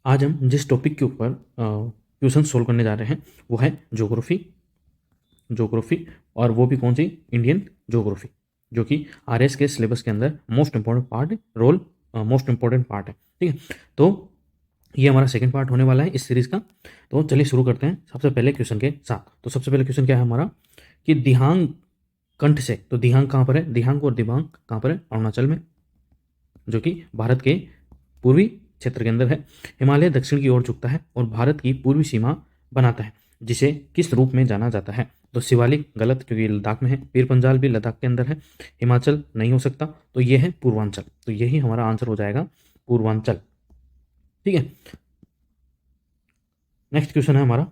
आज हम जिस टॉपिक के ऊपर क्वेश्चन सोल्व करने जा रहे हैं वो है ज्योग्राफी। ज्योग्राफी और वो भी कौन सी, इंडियन ज्योग्राफी, जो कि आरएस के सिलेबस के अंदर most important part role most important part है। ठीक है, तो ये हमारा सेकंड पार्ट होने वाला है इस सीरीज का। तो चलिए शुरू करते हैं सबसे पहले क्वेश्चन के साथ। तो सबसे पहले क्वेश्चन क्या है हमारा कि दिहांग कंठ से, तो दिहांग कहाँ पर है, दिहांग और दिबांग कहाँ पर है, अरुणाचल में, जो कि भारत के पूर्वी क्षेत्र के अंदर है। हिमालय दक्षिण की ओर झुकता है और भारत की पूर्वी सीमा बनाता है, जिसे किस रूप में जाना जाता है। तो शिवालिक गलत, क्योंकि लद्दाख में है। पीर पंजाल भी लद्दाख के अंदर है। हिमाचल नहीं हो सकता, तो ये है पूर्वांचल। तो यही हमारा आंसर हो जाएगा, पूर्वांचल। ठीक है, नेक्स्ट क्वेश्चन है हमारा,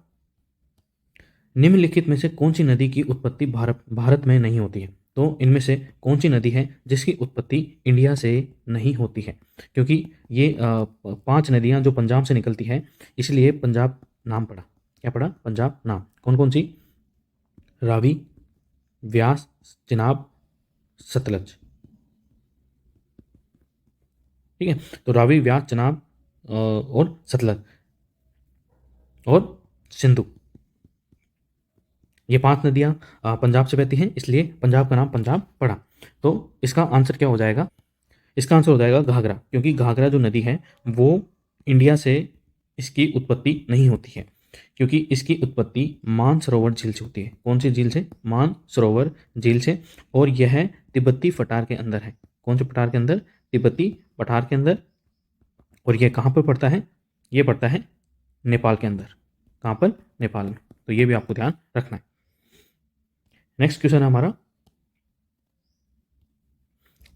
निम्नलिखित में से कौन सी नदी की उत्पत्ति भारत में नहीं होती है। तो इनमें से कौन सी नदी है जिसकी उत्पत्ति इंडिया से नहीं होती है, क्योंकि ये 5 नदियां जो पंजाब से निकलती है, इसलिए पंजाब नाम पड़ा। क्या पड़ा, पंजाब नाम। कौन कौन सी, रावी, व्यास, चिनाब, सतलज। ठीक है, तो रावी, व्यास, चिनाब और सतलज और सिंधु, ये 5 नदियां पंजाब से बहती हैं, इसलिए पंजाब का नाम पंजाब पड़ा। तो इसका आंसर क्या हो जाएगा, इसका आंसर हो जाएगा घाघरा, क्योंकि घाघरा जो नदी है वो इंडिया से इसकी उत्पत्ति नहीं होती है, क्योंकि इसकी उत्पत्ति मानसरोवर झील से होती है। कौन सी झील से, मानसरोवर झील से। और यह तिब्बती पठार के अंदर है। कौन से पठार के अंदर, तिब्बती पठार के अंदर। और यह कहाँ पर पड़ता है, ये पड़ता है नेपाल के अंदर। कहाँ पर, नेपाल में। तो ये भी आपको ध्यान रखना है। नेक्स्ट क्वेश्चन है हमारा,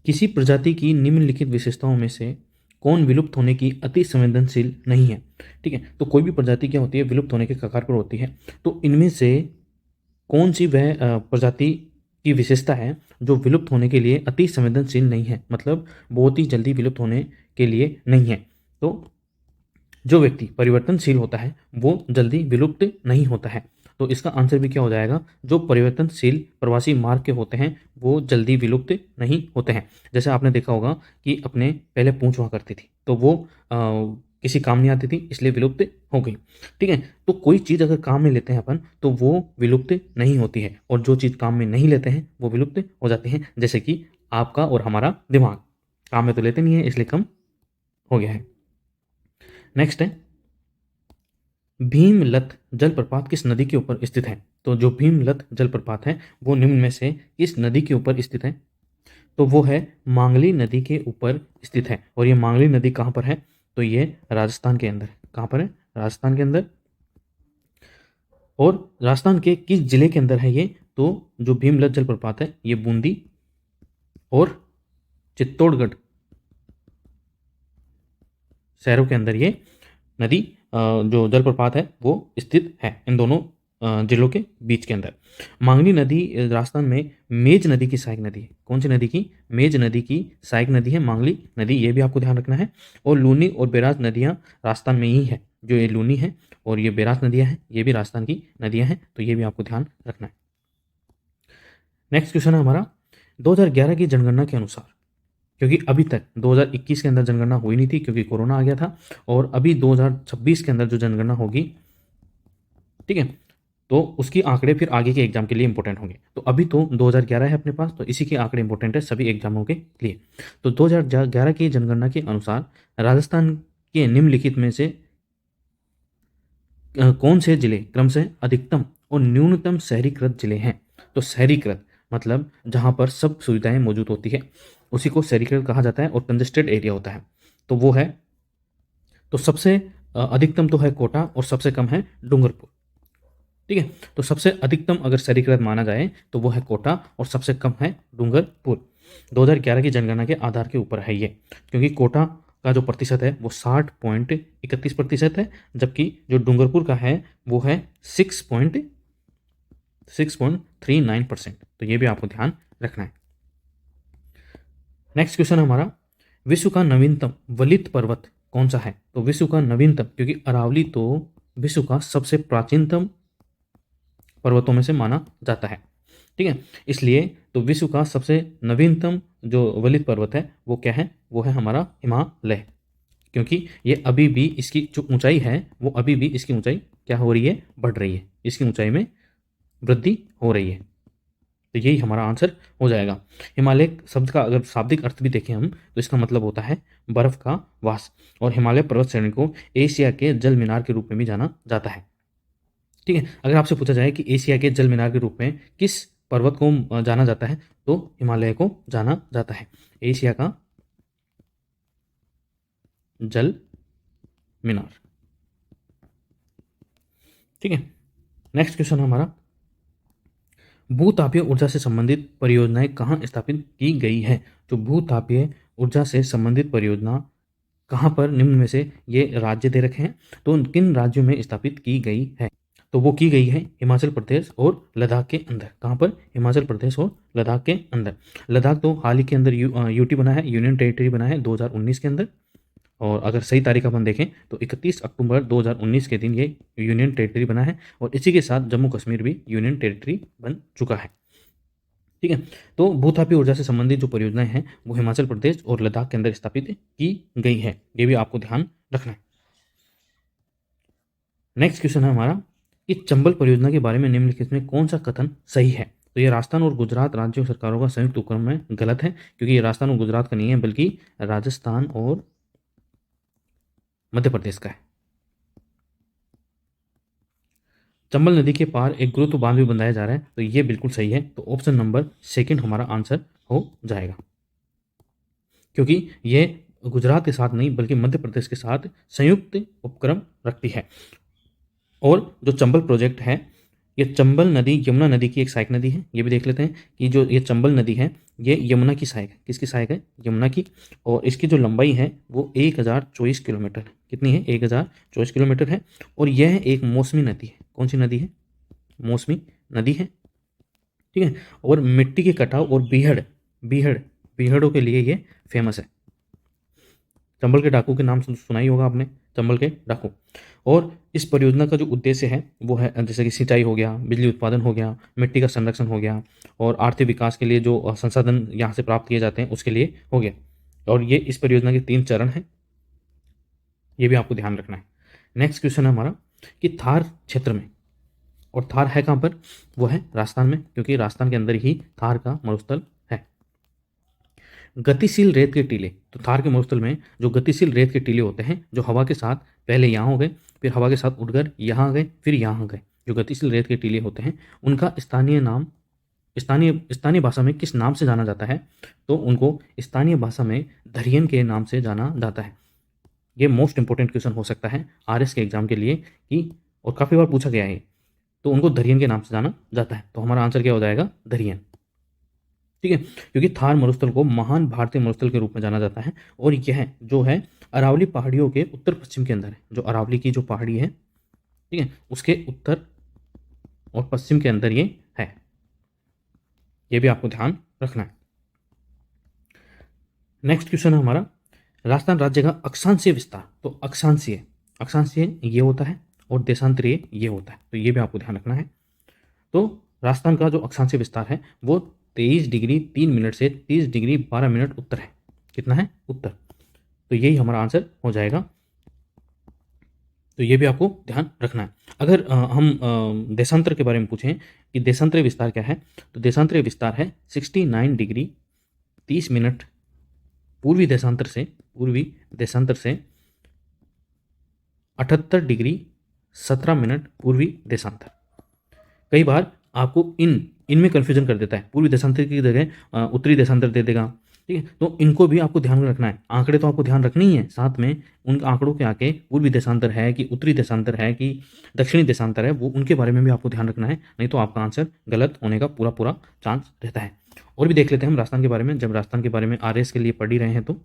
किसी प्रजाति की निम्नलिखित विशेषताओं में से कौन विलुप्त होने की अति संवेदनशील नहीं है। ठीक है, तो कोई भी प्रजाति क्या होती है, विलुप्त होने के कगार पर होती है। तो इनमें से कौन सी वह प्रजाति की विशेषता है जो विलुप्त होने के लिए अति संवेदनशील नहीं है, मतलब बहुत ही जल्दी विलुप्त होने के लिए नहीं है। तो जो व्यक्ति परिवर्तनशील होता है वो जल्दी विलुप्त नहीं होता है। तो इसका आंसर भी क्या हो जाएगा, जो परिवर्तनशील प्रवासी मार्ग के होते हैं वो जल्दी विलुप्त नहीं होते हैं। जैसे आपने देखा होगा कि अपने पहले पूंछ हुआ करती थी, तो वो किसी काम नहीं आती थी, इसलिए विलुप्त हो गई। ठीक है, तो कोई चीज़ अगर काम में लेते हैं अपन तो वो विलुप्त नहीं होती है, और जो चीज़ काम में नहीं लेते हैं वो विलुप्त हो जाती हैं। जैसे कि आपका और हमारा दिमाग, काम में तो लेते नहीं है, इसलिए कम हो गया है। नेक्स्ट है, भीमलत जलप्रपात किस नदी के ऊपर स्थित है। तो जो भीमलत जलप्रपात है वो निम्न में से किस नदी के ऊपर स्थित है। तो वो है मांगली नदी के ऊपर स्थित है। और ये मांगली नदी कहाँ पर है, तो ये राजस्थान के अंदर। कहाँ पर है, राजस्थान के अंदर। और राजस्थान के किस जिले के अंदर है ये, तो जो भीमलत जलप्रपात है ये बूंदी और चित्तौड़गढ़ शहरों के अंदर ये नदी जो जलप्रपात है वो स्थित है, इन दोनों जिलों के बीच के अंदर। मांगनी नदी राजस्थान में मेज नदी की सहायक नदी है। कौन सी नदी की, मेज नदी की सहायक नदी है मांगली नदी, ये भी आपको ध्यान रखना है। और लूनी और बेराज नदियाँ राजस्थान में ही है। जो ये लूनी है और ये बेराज नदियाँ हैं, ये भी राजस्थान की नदियाँ हैं, तो ये भी आपको ध्यान रखना है। नेक्स्ट क्वेश्चन है हमारा, 2011 की जनगणना के अनुसार, क्योंकि अभी तक 2021 के अंदर जनगणना हुई नहीं थी क्योंकि कोरोना आ गया था, और अभी 2026 के अंदर जो जनगणना होगी, ठीक है, तो उसकी आंकड़े फिर आगे के एग्जाम के लिए इंपॉर्टेंट होंगे। तो अभी तो 2011 है अपने पास, तो इसी के आंकड़े इंपॉर्टेंट है सभी एग्जामों के लिए। तो 2011 की जनगणना के अनुसार राजस्थान के निम्नलिखित में से कौन से जिले क्रमशः अधिकतम और न्यूनतम शहरीकृत जिले हैं। तो शहरीकृत मतलब जहां पर सब सुविधाएं मौजूद होती है, उसी को शहरीकृत कहा जाता है, और कंजेस्टेड एरिया होता है। तो वो है, तो सबसे अधिकतम तो है कोटा और सबसे कम है डूंगरपुर। ठीक है, तो सबसे अधिकतम अगर शहरीकृत माना जाए तो वो है कोटा और सबसे कम है डूंगरपुर। 2011 की जनगणना के आधार के ऊपर है ये, क्योंकि कोटा का जो प्रतिशत है वो 60.31% है, जबकि जो डूंगरपुर का है वो है 6.39%। तो ये भी आपको ध्यान रखना है। नेक्स्ट क्वेश्चन हमारा, विश्व का नवीनतम वलित पर्वत कौन सा है। तो विश्व का नवीनतम, क्योंकि अरावली तो विश्व का सबसे प्राचीनतम पर्वतों में से माना जाता है, ठीक है, इसलिए तो विश्व का सबसे नवीनतम जो वलित पर्वत है वो क्या है, वो है हमारा हिमालय। क्योंकि ये अभी भी इसकी जो ऊंचाई है वो अभी भी इसकी ऊंचाई क्या हो रही है, बढ़ रही है, इसकी ऊंचाई में वृद्धि हो रही है। तो यही हमारा आंसर हो जाएगा। हिमालय शब्द का अगर शाब्दिक अर्थ भी देखें हम तो इसका मतलब होता है बर्फ का वास, और हिमालय पर्वत श्रेणी को एशिया के जल मीनार के रूप में भी जाना जाता है। ठीक है, अगर आपसे पूछा जाए कि एशिया के जल मीनार के रूप में किस पर्वत को जाना जाता है तो हिमालय को जाना जाता है, एशिया का जल मीनार। ठीक है, नेक्स्ट क्वेश्चन हमारा, भूतापीय ऊर्जा से संबंधित परियोजनाएं कहाँ स्थापित की गई है। जो भूतापीय ऊर्जा से संबंधित परियोजना कहाँ पर निम्न में से ये राज्य दे रखे हैं, तो किन राज्यों में स्थापित की गई है, तो वो की गई है हिमाचल प्रदेश और लद्दाख के अंदर। कहाँ पर, हिमाचल प्रदेश और लद्दाख के अंदर। लद्दाख तो हाल ही के अंदर यूटी बना है, यूनियन टेरिटरी बना है 2019 के अंदर, और अगर सही तारीख अपन देखें तो 31 अक्टूबर 2019 के दिन ये यूनियन टेरिटरी बना है, और इसी के साथ जम्मू कश्मीर भी यूनियन टेरिटरी बन चुका है। ठीक है, तो भूतापीय ऊर्जा से संबंधित जो परियोजनाएं हैं वो हिमाचल प्रदेश और लद्दाख के अंदर स्थापित की गई है, ये भी आपको ध्यान रखना है। नेक्स्ट क्वेश्चन है हमारा कि चंबल परियोजना के बारे में निम्नलिखित में कौन सा कथन सही है। तो ये राजस्थान और गुजरात राज्यों सरकारों का संयुक्त उपक्रम में गलत है, क्योंकि ये राजस्थान और गुजरात का नहीं है बल्कि राजस्थान और मध्य प्रदेश का है। चंबल नदी के पार एक गुरुत्व बांध भी बनाया जा रहा है, तो ये बिल्कुल सही है, तो ऑप्शन नंबर सेकंड हमारा आंसर हो जाएगा, क्योंकि ये गुजरात के साथ नहीं बल्कि मध्य प्रदेश के साथ संयुक्त उपक्रम रखती है। और जो चंबल प्रोजेक्ट है, ये चंबल नदी यमुना नदी की एक सहायक नदी है। ये भी देख लेते हैं कि जो ये चंबल नदी है ये यमुना की सहायक है। किसकी सहायक है, यमुना की, और इसकी जो लंबाई है वो 1024 किलोमीटर है। कितनी है, 1024 किलोमीटर है, और यह एक मौसमी नदी है। कौन सी नदी है, मौसमी नदी है। ठीक है, और मिट्टी के कटाव और बीहड़ों के लिए ये फेमस है। चंबल के डाकू के नाम सुना ही होगा आपने, चंबल के डाकू। और इस परियोजना का जो उद्देश्य है वो है जैसे कि सिंचाई हो गया, बिजली उत्पादन हो गया, मिट्टी का संरक्षण हो गया, और आर्थिक विकास के लिए जो संसाधन यहाँ से प्राप्त किए जाते हैं उसके लिए हो गया। और ये इस परियोजना के 3 चरण हैं, ये भी आपको ध्यान रखना है। नेक्स्ट क्वेश्चन है हमारा कि थार क्षेत्र में, और थार है कहाँ पर, वो है राजस्थान में, क्योंकि राजस्थान के अंदर ही थार का मरुस्थल है। गतिशील रेत के टीले, तो थार के मरुस्थल में जो गतिशील रेत के टीले होते हैं जो हवा के साथ पहले यहाँ हो गए, फिर हवा के साथ उड़कर यहाँ आ गए, फिर यहाँ आ गए, जो गतिशील रेत के टीले होते हैं उनका स्थानीय नाम, स्थानीय भाषा में किस नाम से जाना जाता है, तो उनको स्थानीय भाषा में धरियन के नाम से जाना जाता है। ये मोस्ट इंपॉर्टेंट क्वेश्चन हो सकता है आरएस के एग्जाम के लिए कि, और काफ़ी बार पूछा गया है, तो उनको धरियन के नाम से जाना जाता है। तो हमारा आंसर क्या हो जाएगा, धरियन। ठीक है, क्योंकि थार मरुस्थल को महान भारतीय मरुस्थल के रूप में जाना जाता है, और यह जो है अरावली पहाड़ियों के उत्तर पश्चिम के अंदर है। जो अरावली की जो पहाड़ी है, ठीक है, उसके उत्तर और पश्चिम के अंदर ये है, ये भी आपको ध्यान रखना है। नेक्स्ट क्वेश्चन है हमारा, राजस्थान राज्य का अक्षांशीय विस्तार, तो अक्षांशीय ये होता है और देशांतरीय ये होता है, तो ये भी आपको ध्यान रखना है। तो राजस्थान का जो अक्षांशीय विस्तार है वो 23 डिग्री 3 मिनट से 30 डिग्री 12 मिनट उत्तर है। कितना है, उत्तर, तो यही हमारा आंसर हो जाएगा। तो ये भी आपको ध्यान रखना है। अगर हम देशांतर के बारे में पूछें कि देशांतरीय विस्तार क्या है, तो देशांतरीय विस्तार है 69 डिग्री 30 मिनट पूर्वी देशांतर से 78 डिग्री 17 मिनट पूर्वी देशांतर। कई बार आपको इनमें कन्फ्यूजन कर देता है, पूर्वी देशांतर की जगह उत्तरी देशांतर दे देगा। ठीक है, तो इनको भी आपको ध्यान में रखना है। आंकड़े तो आपको ध्यान रखने ही है, साथ में उन आंकड़ों के आके पूर्वी देशांतर है कि उत्तरी देशांतर है कि दक्षिणी देशांतर है, वो उनके बारे में भी आपको ध्यान रखना है, नहीं तो आपका आंसर गलत होने का पूरा पूरा चांस रहता है। और भी देख लेते हैं हम राजस्थान के बारे में। जब राजस्थान के बारे में आरएस के लिए पढ़ ही रहे हैं तो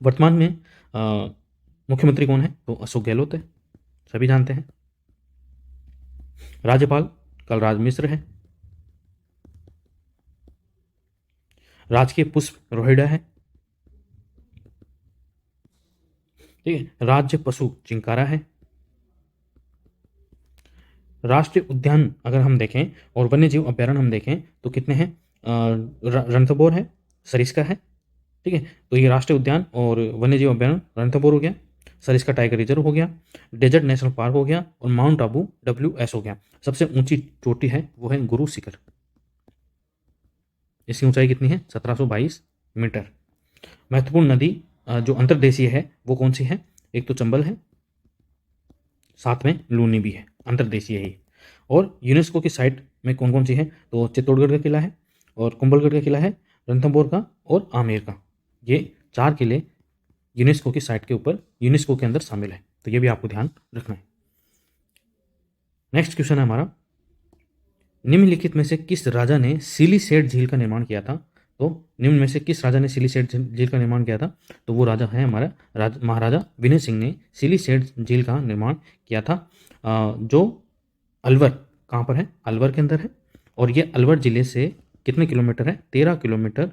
वर्तमान में मुख्यमंत्री कौन है, तो अशोक गहलोत है, सभी जानते हैं। राज्यपाल कलराज मिश्र है। राजकीय पुष्प रोहिड़ा है। ठीक है, राज्य पशु चिंकारा है। राष्ट्रीय उद्यान अगर हम देखें और वन्य जीव अभ्यारण्य हम देखें तो कितने हैं, रणथंभौर है, सरिस्का है, ठीक है। तो ये राष्ट्रीय उद्यान और वन्यजीव अभ्यारण्य रणथंभौर हो गया, सरिस्का टाइगर रिजर्व हो गया, डेजर्ट नेशनल पार्क हो गया और माउंट आबू WS हो गया। सबसे ऊंची चोटी है वो है गुरु शिखर। इसकी ऊंचाई कितनी है? 1722 मीटर। महत्वपूर्ण नदी जो अंतर्देशीय है वो कौन सी है? एक तो चंबल है, साथ में लूनी भी है, अंतर्देशीय ही। और यूनेस्को की साइट में कौन कौन सी है? तो चित्तौड़गढ़ का किला है और कुंभलगढ़ का किला है, रणथंभौर का और आमेर का। ये 4 किले यूनेस्को की साइट के ऊपर यूनेस्को के अंदर शामिल है, तो ये भी आपको ध्यान रखना है। नेक्स्ट क्वेश्चन है हमारा, निम्नलिखित में से किस राजा ने सिलीसेट झील का निर्माण किया था? तो निम्न में से किस राजा ने सिलीसेट झील का निर्माण किया था? तो वो राजा है हमारा महाराजा विनय सिंह ने सिलीसेट झील का निर्माण किया था, जो अलवर, कहाँ पर है? अलवर के अंदर है। और ये अलवर जिले से कितने किलोमीटर है? 13 किलोमीटर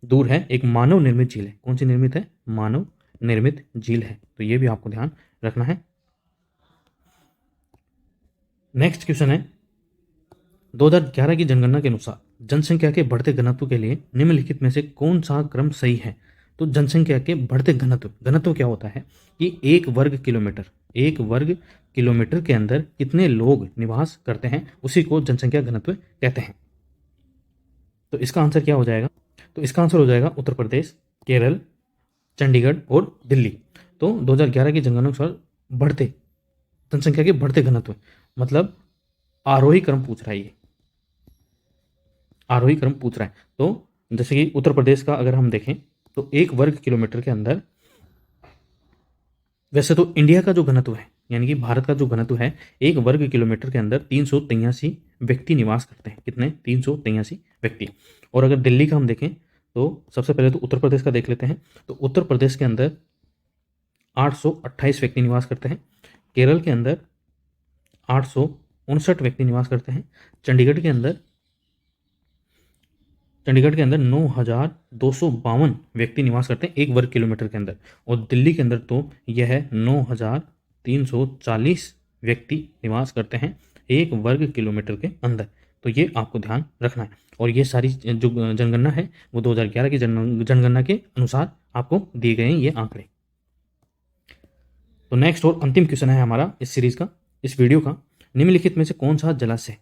दूर है। एक मानव निर्मित झील है। कौन सी निर्मित है? मानव निर्मित झील है। तो ये भी आपको ध्यान रखना है। नेक्स्ट क्वेश्चन है, 2011 की जनगणना के अनुसार जनसंख्या के बढ़ते घनत्व के लिए निम्नलिखित में से कौन सा क्रम सही है? तो जनसंख्या के बढ़ते घनत्व, घनत्व क्या होता है कि एक वर्ग किलोमीटर के अंदर कितने लोग निवास करते हैं, उसी को जनसंख्या घनत्व कहते हैं। तो इसका आंसर क्या हो जाएगा? तो इसका आंसर हो जाएगा उत्तर प्रदेश, केरल, चंडीगढ़ और दिल्ली। तो 2011 की जनगणना के अनुसार बढ़ते जनसंख्या के बढ़ते घनत्व, मतलब आरोही क्रम पूछ रहा है, ये आरोही क्रम पूछ रहा है। तो जैसे कि उत्तर प्रदेश का अगर हम देखें तो एक वर्ग किलोमीटर के अंदर, वैसे तो इंडिया का जो घनत्व है यानी कि भारत का जो घनत्व है, एक वर्ग किलोमीटर के अंदर 383 व्यक्ति निवास करते हैं। कितने? 383 व्यक्ति। और अगर दिल्ली का हम देखें तो सबसे पहले तो उत्तर प्रदेश का देख लेते हैं। तो उत्तर प्रदेश के अंदर 828 व्यक्ति निवास करते हैं, केरल के अंदर 859 व्यक्ति निवास करते हैं, चंडीगढ़ के अंदर 9,252 व्यक्ति निवास करते हैं एक वर्ग किलोमीटर के अंदर, और दिल्ली के अंदर तो यह है 9,340 व्यक्ति निवास करते हैं एक वर्ग किलोमीटर के अंदर। तो ये आपको ध्यान रखना है। और ये सारी जो जनगणना है वो 2011 की जनगणना के अनुसार आपको दिए गए हैं ये आंकड़े। तो नेक्स्ट और अंतिम क्वेश्चन है हमारा इस सीरीज का, इस वीडियो का, निम्नलिखित में से कौन सा जलाशय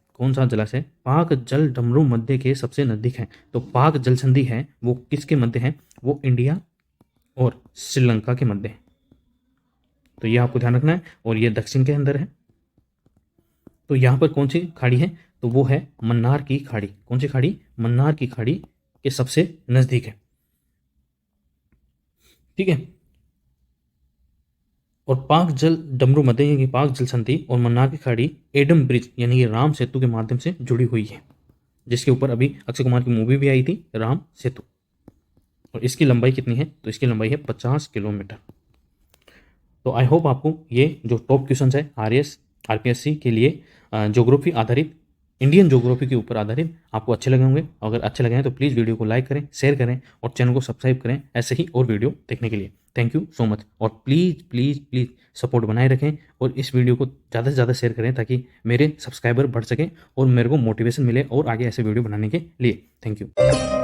पाक जल डमरू मध्य के सबसे नजदीक है? तो पाक जल संधि है वो किसके मध्य है? वो इंडिया और श्रीलंका के मध्य है। तो ये आपको ध्यान रखना है। और ये दक्षिण के अंदर है। तो यहाँ पर कौन सी खाड़ी है? तो वो है मन्नार की खाड़ी। कौन सी खाड़ी? मन्नार की खाड़ी के सबसे नजदीक है। ठीक है। और पाक जल डमरू मध्य यानी पाक जल संधि और मन्नार की खाड़ी एडम ब्रिज यानी कि राम सेतु के माध्यम से जुड़ी हुई है, जिसके ऊपर अभी अक्षय कुमार की मूवी भी आई थी, राम सेतु। और इसकी लंबाई कितनी है? तो इसकी लंबाई है 50 किलोमीटर। तो आई होप आपको ये जो टॉप क्वेश्चन है RAS RPSC के लिए ज्योग्राफी आधारित, इंडियन ज्योग्राफी के ऊपर आधारित, आपको अच्छे लगे होंगे। अगर अच्छे लगे हैं तो प्लीज़ वीडियो को लाइक करें, शेयर करें और चैनल को सब्सक्राइब करें ऐसे ही और वीडियो देखने के लिए। Thank you so much. और प्लीज़ प्लीज़ प्लीज़ सपोर्ट बनाए रखें और इस वीडियो को ज़्यादा से ज़्यादा शेयर करें ताकि मेरे सब्सक्राइबर बढ़ सकें और मेरे को मोटिवेशन मिले और आगे ऐसे वीडियो बनाने के लिए। Thank you.